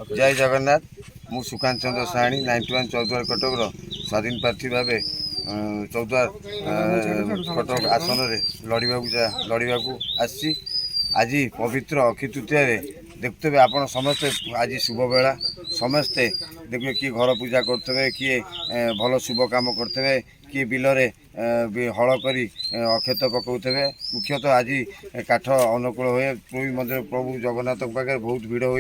जय जगन्नाथ मु सुकांत चंद्र साणी 91 चौद्वार कटक स्वाधीन प्रार्थी भाव चौद्वार कटक आसन लड़वा आसी आज पवित्र अक्षय तृतीय देखुवे आप समस्ते आज शुभ बेला समस्ते देखिए किए घर पूजा करते किए भल शुभ काम करते किए बिलरे हल कर अक्षत पकाउे मुख्यतः आज काठ अनुकूल हुए पुरी मंदिर प्रभु जगन्नाथ पाखे बहुत भिड़ हो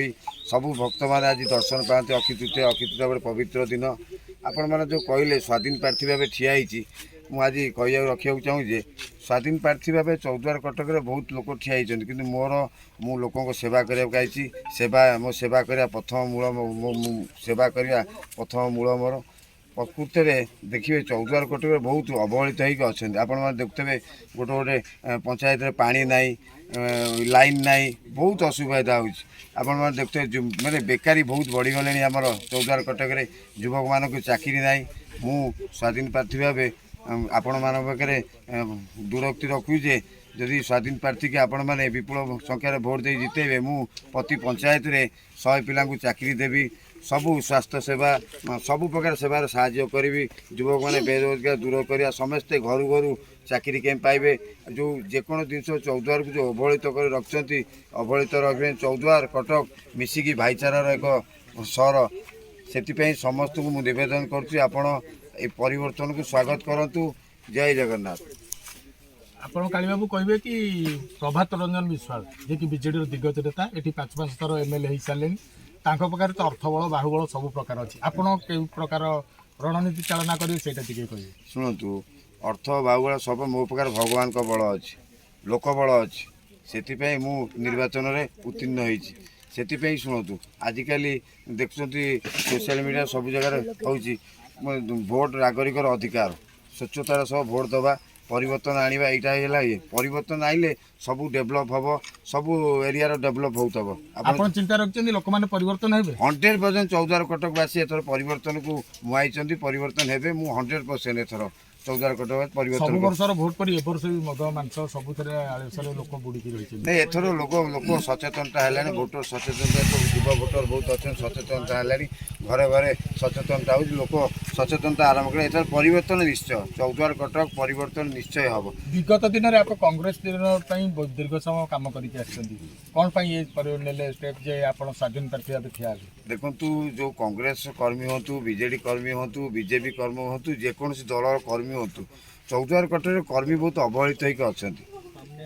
सबू भक्त मैंने आज दर्शन पाते अक्षय तृतीय गोटे पवित्र दिन आपण मैंने जो कहले स्वाधीन प्रार्थी भाव ठियाई मुझे कह रखा चाहूँजे स्वाधीन प्रार्थी भाव चौद्वार कटक बहुत लोक ठियाई कि मोर मु लोक सेवा करने सेवा मो सेवा करने प्रथम मूल सेवा करने प्रथम मूल मोर प्रकृत में देखिए चौद्वार कटक बहुत अवहेलित होती आपण देखुवे गोटे गोटे पंचायत पानी नाई लाइन नाई बहुत असुविधा होपण देखते मैंने बेकारी बहुत बढ़ीगले आमर चौद्वार कटक युवक मान चाकरी नाई मु स्वाधीन प्रार्थी भाव आपण मान पाखे दूरक्ति रखुचे जदि स्वाधीन प्रार्थी के आपण मैंने विपुल संख्यार भोट दे जितेबे मु प्रति पंचायत रे 100 पिला चाकरी देवी सबू स्वास्थ्य सेवा सबू प्रकार सेवार साहाय्य करी युवक मैंने बेरोजगार दूर करा समस्ते घर घर चाकरी केम पाइबे जो जेको जिन चौद्वार को जो अवहेलित कर रखिंट अवहेलित रखे चौद्वार कटक मिसिकी भाईचारार एक सहर से समस्त को निवेदन कर परिवर्तन को स्वागत करंतु जय जगन्नाथ। आपण काली बाबू कहबे कि प्रभात रंजन विश्वास जे कि बीजेडी दिग्गज नेता एटी 5 थर एमएलए हो सारे तांको प्रकार तो अर्थबल बाहुबल सब प्रकार अच्छी आपण के प्रकार रणनीति चालना करेंगे से कहे शुणु अर्थ बाहुबल सब मो प्रकार भगवान का बल अच्छी लोक बल अच्छी से मु निर्वाचन में उत्तीर्ण होती शुणु आजिकल देखुं सोशल मीडिया सब जगह होची भोट नागरिकर अधिकार स्वच्छतार सब भोट दबा परिवर्तन आने यहाँ ये परिवर्तन आइले सब डेभलप हम सब एरिया डेभलप हो चिंता रखते लोक मैंने परिवर्तन हे 100% चौद्वार कटकवासी एथर परिवर्तन को मुआई परिवर्तन हे 100% एथर चौद्वार कटक परिवर्तन वर्षर भोट पर वर्ष भी मद मांस सब लोक बुड़ी नहीं एथर लोक लोक सचेतनता है भोटर सचेतनता युवा भोटर बहुत अच्छे सचेतनता है घरे घरे सचेतनता हो लोक सचेतनता आरंभ कर एथर परिवर्तन निश्चय चौद्वार कटक परिवर्तन निश्चय हम विगत दिन में आप कांग्रेस दीर्घ समय कम कर स्टेप जे आप स्वाधीन प्रार्थी भाव ठिया देखु जो कांग्रेस कर्मी हूँ बीजेडी कर्मी हूँ बीजेपी कर्मी हूँ जेकोसी दल कर्मी हूँ चौद्वार कटक कर्मी बहुत अवहेलित अच्छा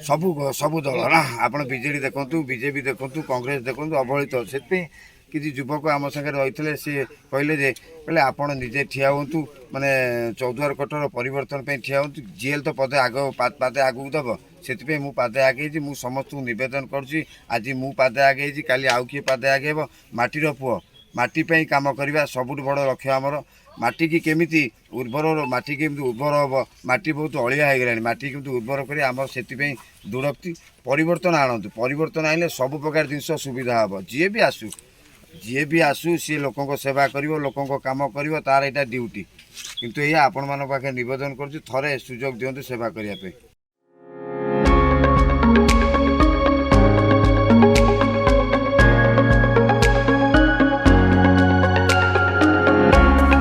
सबू सबू दल ना आप बीजेडी देखु बीजेपी देखु कांग्रेस देखु अवहेलित से किसी युवक आम सागर रही सी कहले कहले आपड़ निजे ठिया हूँ माने चौद्वार कटर परिवर्तन पे ठिया हूँ जेल तो पदे आग पादे आगू दब से मु पादे आगे मु समस्त को निवेदन करुँच आज मु पादे आगे काली आउ किए पादे आगे माटीर पुओ माटी काम करवा सबुठ बड़ लक्ष्य आमर माटी की केमिति उर्वर माटी केमती उर्वर हम माटी बहुत अलिया हो गलानी माटी केमती उर्वर कर आम से दूरक्ति परिवर्तन आणतु परिवर्तन आइले सब प्रकार जिन सुविधा हम जी भी आसू सी लोकों सेवा कर लोकों काम कर तार यहाँ ड्यूटी किंतु ये आपण मान पाखे निवेदन कर थरे सुजोग दिंतु सेवा करने।